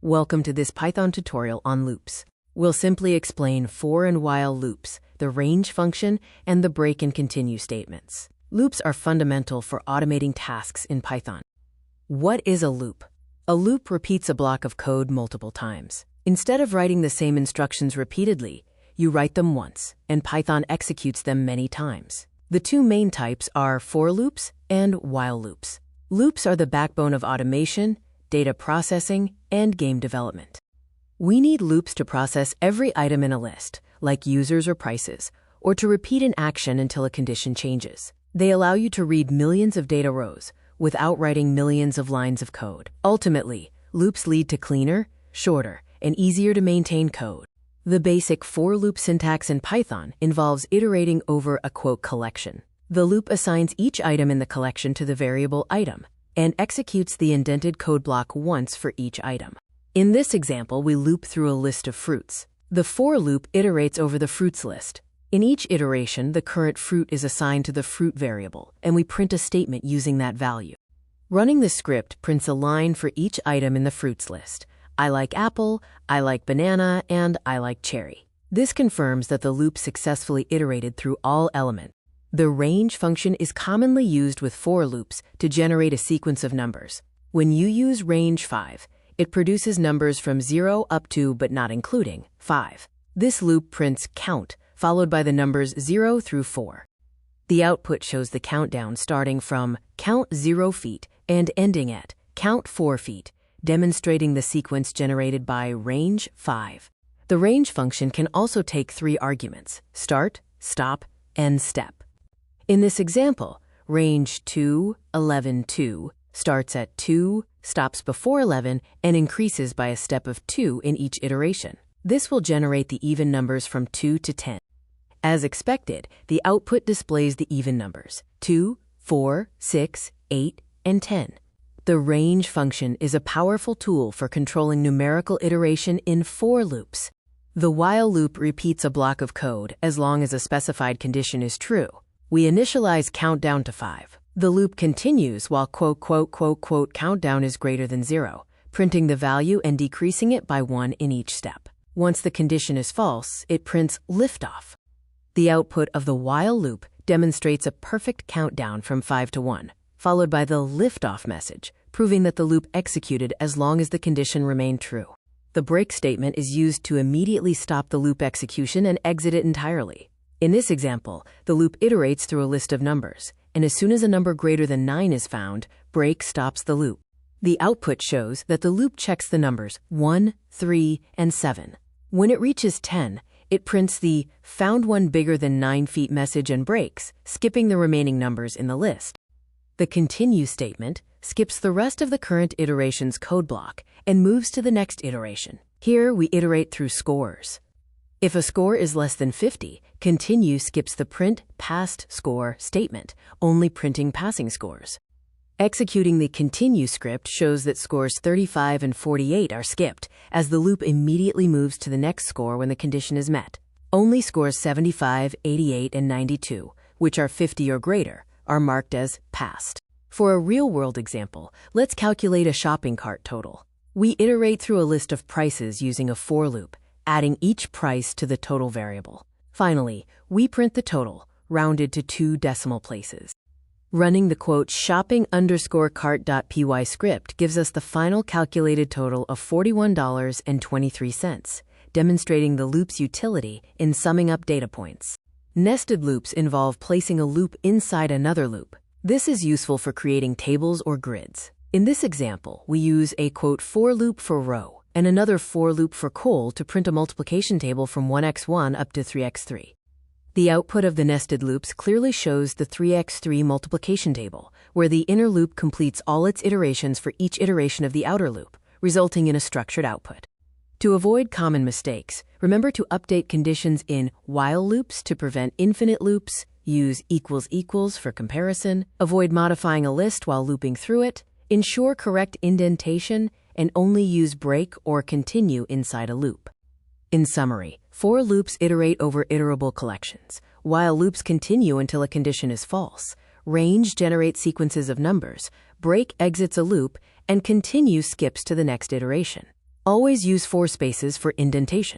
Welcome to this Python tutorial on loops. We'll simply explain for and while loops, the range function, and the break and continue statements. Loops are fundamental for automating tasks in Python. What is a loop? A loop repeats a block of code multiple times. Instead of writing the same instructions repeatedly, you write them once, and Python executes them many times. The two main types are for loops and while loops. Loops are the backbone of automation, data processing, and game development. We need loops to process every item in a list, like users or prices, or to repeat an action until a condition changes. They allow you to read millions of data rows without writing millions of lines of code. Ultimately, loops lead to cleaner, shorter, and easier to maintain code. The basic for loop syntax in Python involves iterating over a quote collection. The loop assigns each item in the collection to the variable item and executes the indented code block once for each item. In this example, we loop through a list of fruits. The for loop iterates over the fruits list. In each iteration, the current fruit is assigned to the fruit variable, and we print a statement using that value. Running the script prints a line for each item in the fruits list. I like apple, I like banana, and I like cherry. This confirms that the loop successfully iterated through all elements. The range function is commonly used with for loops to generate a sequence of numbers. When you use range 5, it produces numbers from 0 up to, but not including, 5. This loop prints count, followed by the numbers 0 through 4. The output shows the countdown starting from count 0 feet and ending at count 4 feet, demonstrating the sequence generated by range 5. The range function can also take 3 arguments: start, stop, and step. In this example, range 2, 11, 2 starts at 2, stops before 11, and increases by a step of 2 in each iteration. This will generate the even numbers from 2 to 10. As expected, the output displays the even numbers: 2, 4, 6, 8, and 10. The range function is a powerful tool for controlling numerical iteration in for loops. The while loop repeats a block of code as long as a specified condition is true. We initialize countdown to 5. The loop continues while countdown is greater than 0, printing the value and decreasing it by 1 in each step. Once the condition is false, it prints liftoff. The output of the while loop demonstrates a perfect countdown from 5 to 1, followed by the liftoff message, proving that the loop executed as long as the condition remained true. The break statement is used to immediately stop the loop execution and exit it entirely. In this example, the loop iterates through a list of numbers, and as soon as a number greater than 9 is found, break stops the loop. The output shows that the loop checks the numbers 1, 3, and 7. When it reaches 10, it prints the found one bigger than 9 feet message and breaks, skipping the remaining numbers in the list. The continue statement skips the rest of the current iteration's code block and moves to the next iteration. Here, we iterate through scores. If a score is less than 50, continue skips the print passed score statement, only printing passing scores. Executing the continue script shows that scores 35 and 48 are skipped, as the loop immediately moves to the next score when the condition is met. Only scores 75, 88, and 92, which are 50 or greater, are marked as passed. For a real-world example, let's calculate a shopping cart total. We iterate through a list of prices using a for loop, adding each price to the total variable. Finally, we print the total, rounded to 2 decimal places. Running the quote shopping_cart.py script gives us the final calculated total of $41.23, demonstrating the loop's utility in summing up data points. Nested loops involve placing a loop inside another loop. This is useful for creating tables or grids. In this example, we use a quote for loop for row and another for loop for col to print a multiplication table from 1x1 up to 3x3. The output of the nested loops clearly shows the 3x3 multiplication table, where the inner loop completes all its iterations for each iteration of the outer loop, resulting in a structured output. To avoid common mistakes, remember to update conditions in while loops to prevent infinite loops, use == for comparison, avoid modifying a list while looping through it, ensure correct indentation, and only use break or continue inside a loop. In summary, for loops iterate over iterable collections, while loops continue until a condition is false, range generates sequences of numbers, break exits a loop, and continue skips to the next iteration. Always use 4 spaces for indentation.